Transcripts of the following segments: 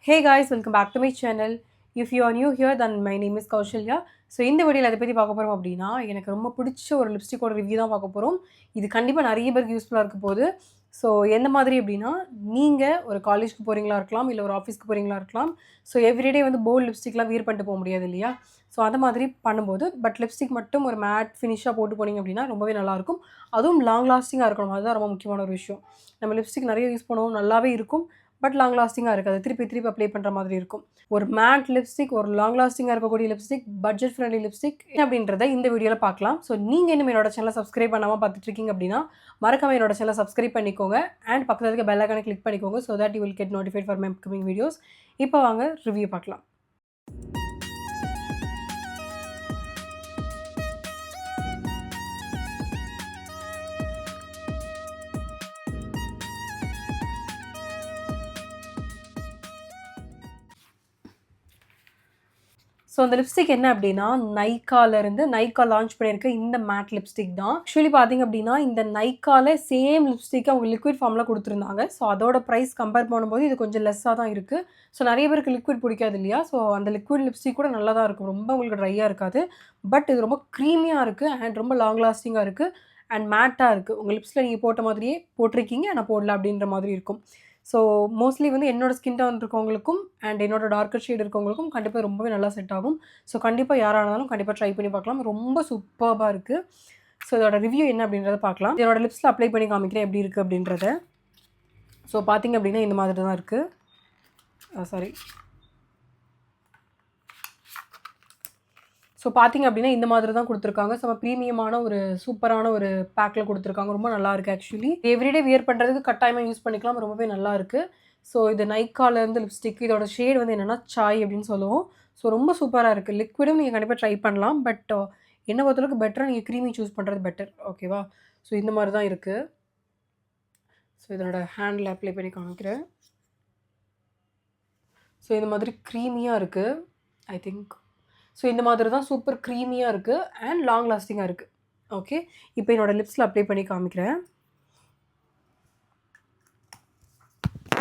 Hey guys, welcome back to my channel. If you are new here, then my name is Kaushalya. So இந்த வீடியோவில் எதை பற்றி பார்க்க போகிறோம் அப்படின்னா, எனக்கு ரொம்ப பிடிச்ச ஒரு லிப்ஸ்டிக்கோட ரிவ்யூ தான் பார்க்க போகிறோம். இது கண்டிப்பாக நிறைய பேருக்கு யூஸ்ஃபுல்லாக இருக்க போகுது. ஸோ எந்த மாதிரி அப்படின்னா, நீங்கள் ஒரு காலேஜ்க்கு போகிறீங்களா இருக்கலாம், இல்லை ஒரு ஆஃபீஸ்க்கு போகிறீங்களா இருக்கலாம். ஸோ எவ்ரிடே வந்து போல்ட் லிப்ஸ்டிக்லாம் வியர் பண்ணிட்டு போக முடியாது இல்லையா? ஸோ அந்த மாதிரி பண்ணும்போது பட் லிப்ஸ்டிக் மட்டும் ஒரு மேட் ஃபினிஷாக போட்டு போனீங்க அப்படின்னா ரொம்பவே நல்லாயிருக்கும். அதுவும் லாங் லாஸ்டிங்காக இருக்கணும். அதுதான் ரொம்ப முக்கியமான ஒரு விஷயம். நம்ம லிப்ஸ்டிக் நிறைய யூஸ் பண்ணுவோம், நல்லாவே இருக்கும். பட் லாங் லாஸ்டிங்காக இருக்காது. திருப்பி திருப்பி அப்ளை பண்ணுற மாதிரி இருக்கும். ஒரு மேட் லிப்ஸ்டிக், ஒரு லாங் லாஸ்டிங்காக இருக்கக்கூடிய லிப்ஸ்டிக், பட்ஜெட் ஃப்ரெண்ட்லி லிப்ஸ்டிக் அப்படின்றத இந்த வீடியோவில் பார்க்கலாம். ஸோ நீங்கள் இன்னும் என்னோட சேனலை சப்ஸ்கிரைப் பண்ணாமல் பார்த்துட்டு இருக்கீங்க அப்படின்னா, மறக்காம என்னோட சேனலை சப்ஸ்கிரைப் பண்ணிக்கோங்க. அண்ட் பக்கத்தில் இருக்க பெல் ஐகானை கிளிக் பண்ணிக்கோங்க. So that you will get notified for my upcoming videos. இப்போ வாங்க ரிவ்யூ பார்க்கலாம். ஸோ அந்த லிப்ஸ்டிக் என்ன அப்படின்னா, நைக்கா லான்ச் பண்ணியிருக்க இந்த மேட் லிப்ஸ்டிக் தான். ஆக்சுவலி பார்த்தீங்க அப்படின்னா, இந்த நைக்கால சேம் லிப்ஸ்டிக் அவங்க லிக்விட் ஃபார்மில் கொடுத்துருந்தாங்க. ஸோ அதோட ப்ரைஸ் கம்பேர் பண்ணும்போது இது கொஞ்சம் லெஸ்ஸாக தான் இருக்குது. ஸோ நிறைய பேருக்கு லிக்விட் பிடிக்காது இல்லையா? ஸோ அந்த லிக்விட் லிப்ஸ்டிக் கூட நல்லா தான் இருக்கும். ரொம்ப உங்களுக்கு ட்ரையாக இருக்காது. பட் இது ரொம்ப க்ரீமியாக இருக்குது அண்ட் ரொம்ப லாங் லாஸ்டிங்காக இருக்குது அண்ட் மேட்டாக இருக்குது. உங்கள் லிப்ஸில் நீங்கள் போட்ட மாதிரியே போட்டிருக்கீங்க, ஆனால் போடல அப்படின்ற மாதிரி இருக்கும். ஸோ மோஸ்ட்லி வந்து என்னோடய ஸ்கின் டோன் இருக்கவங்களுக்கும் அண்ட் என்னோட டார்க்கர் ஷேட் இருக்கவங்களுக்கும் கண்டிப்பாக ரொம்பவே நல்லா செட் ஆகும். ஸோ கண்டிப்பாக யாராக இருந்தாலும் கண்டிப்பாக ட்ரை பண்ணி பார்க்கலாம். ரொம்ப சூப்பர்பாக இருக்குது. ஸோ இதோட ரிவ்யூ என்ன அப்படின்றத பார்க்கலாம். என்னோட லிப்ஸில் அப்ளை பண்ணி காமிக்கிறேன் எப்படி இருக்குது அப்படின்றத. ஸோ பார்த்திங்க அப்படின்னா இந்த மாதிரி தான் இருக்குது. சாரி. ஸோ பார்த்திங்க அப்படின்னா இந்த மாதிரி தான் கொடுத்துருக்காங்க. செம்ம ப்ரீமியமான ஒரு சூப்பரான ஒரு பேக்கில் கொடுத்துருக்காங்க. ரொம்ப நல்லாயிருக்கு ஆக்சுவலி. எவ்ரிடே வியர் பண்ணுறதுக்கு கட்டாயமாக யூஸ் பண்ணிக்கலாம். ரொம்பவே நல்லாயிருக்கு. ஸோ இது நைக்காலேருந்து லிப்ஸ்டிக். இதோட ஷேட் வந்து என்னென்னா சாய் அப்படின்னு சொல்லுவோம். ஸோ ரொம்ப சூப்பராக இருக்குது. லிக்விடும் நீங்கள் கண்டிப்பாக ட்ரை பண்ணலாம். பட் என்னை பொறுத்தளவுக்கு பெட்டராக நீங்கள் க்ரீமி சூஸ் பண்ணுறது பெட்டர். ஓகேவா? ஸோ இந்த மாதிரி தான் இருக்குது. ஸோ இதனோட ஹேண்டில் அப்ளை பண்ணி காமிக்கிறேன். ஸோ இந்த மாதிரி க்ரீமியாக இருக்குது. ஐ திங்க் ஸோ இந்த மாதிரி தான் சூப்பர் க்ரீமியாக இருக்குது அண்ட் லாங் லாஸ்டிங்காக இருக்குது. ஓகே, இப்போ என்னோடய லிப்ஸில் அப்ளை பண்ணி காமிக்கிறேன்.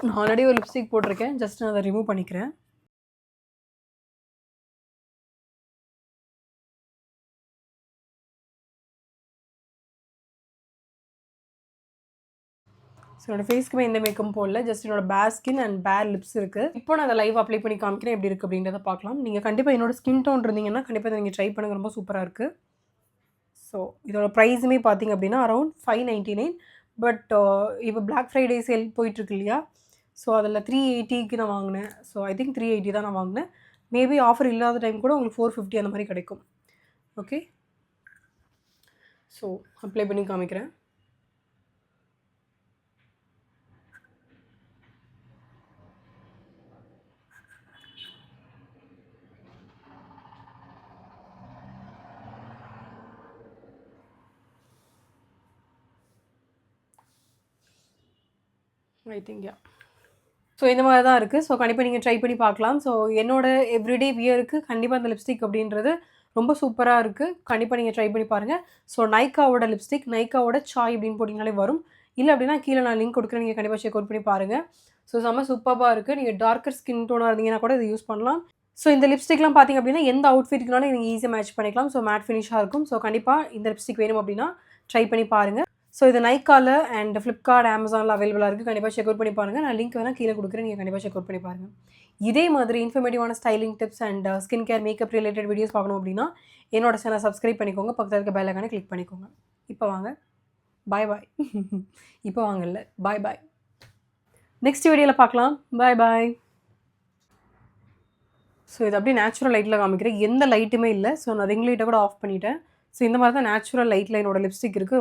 நான் ஆல்ரெடி ஒரு லிப்ஸ்டிக் போட்டிருக்கேன். ஜஸ்ட் நான் அதை ரிமூவ் பண்ணிக்கிறேன். ஸோ என்னோடய ஃபேஸ்க்குமே எந்த மேக்கப்பும் போடல. ஜஸ்ட் என்னோட பேர் ஸ்கின் அண்ட் பேர் லிப்ஸ் இருக்குது. இப்போ நான் அதை லைவ் அப்ளை பண்ணி காமிக்கிறேன் எப்படி இருக்குது அப்படின்றத பார்க்கலாம். நீங்கள் கண்டிப்பாக என்னோட ஸ்கின் டோன் இருந்தீங்கன்னா கண்டிப்பாக இதை நீங்கள் ட்ரை பண்ணுங்கள். ரொம்ப சூப்பராக இருக்குது. ஸோ இதோட ப்ரைஸுமே பார்த்திங்க அப்படின்னா அரௌண்ட் 599. பட் இப்போ பிளாக் ஃப்ரைடே சேல் போயிட்டுருக்கு இல்லையா? ஸோ அதில் 380க்கு நான் வாங்கினேன். ஸோ ஐ திங்க் 380 தான் நான் வாங்கினேன். மேபி ஆஃபர் இல்லாத டைம் கூட உங்களுக்கு 450 அந்த மாதிரி கிடைக்கும். ஓகே, ஸோ அப்ளை பண்ணி காமிக்கிறேன். I think yeah. ஸோ இந்த மாதிரி தான் இருக்குது. ஸோ கண்டிப்பாக நீங்கள் ட்ரை பண்ணி பார்க்கலாம். ஸோ என்னோட எவ்ரிடே வியருக்கு கண்டிப்பாக அந்த லிப்ஸ்டிக் அப்படின்றது ரொம்ப சூப்பராக இருக்குது. கண்டிப்பாக நீங்கள் ட்ரை பண்ணி பாருங்கள். ஸோ நைக்காவோட லிப்ஸ்டிக், நைக்காவோட சாய் அப்படின்னு போட்டிங்கனாலே வரும். இல்லை அப்படின்னா கீழே நான் லிங்க் கொடுக்குறேன். நீங்கள் கண்டிப்பாக செக் அவுட் பண்ணி பாருங்கள். ஸோ செம்ம சூப்பராக இருக்குது. நீங்கள் டார்க்கர் ஸ்கின் டோனாக இருந்தீங்கன்னா கூட இதை யூஸ் பண்ணலாம். ஸோ இந்த லிப்ஸ்டிக்லாம் பார்த்திங்க அப்படின்னா எந்த அவுட்ஃபிட்டுக்குனாலும் நீங்கள் ஈஸியாக மேட்ச் பண்ணிக்கலாம். ஸோ மேட் ஃபினிஷாக இருக்கும். ஸோ கண்டிப்பாக இந்த லிப்ஸ்டிக் வேணும் அப்படின்னா ட்ரை பண்ணி பாருங்கள். ஸோ இது நைக்கால அண்ட் ஃப்ளிப்கார்ட், அமேசானில் அவைலபிளாக இருக்குது. கண்டிப்பாக செக் அவுட் பண்ணி பாருங்கள். நான் லிங்க் வேணால் கீழே கொடுக்குறேன். நீங்கள் கண்டிப்பாக செக் அவுட் பண்ணி பாருங்கள். இதே மாதிரி இன்ஃபர்மேட்டிவான styling tips and skin care, makeup related videos பார்க்கணும் அப்படின்னா என்னோட சேனலை சப்ஸ்கிரைப் பண்ணிக்கோங்க. பக்கத்தில் இருக்க பெல் ஐகானை கிளிக் பண்ணிக்கோங்க. இப்போ வாங்க, பாய் பாய். இப்போ வாங்க இல்லை, பாய் பாய். நெக்ஸ்ட் வீடியோவில் பார்க்கலாம். பாய் பாய். ஸோ இது அப்படியே நேச்சுரல் லைட்டில் காமிக்கிறேன். எந்த லைட்டுமே இல்லை. ஸோ நான் ரிங் லைட்டை கூட ஆஃப் பண்ணிவிட்டேன். ஸோ இந்த மாதிரி தான் நேச்சுரல் லைட்டில் என்னோட லிப்ஸ்டிக் இருக்குது.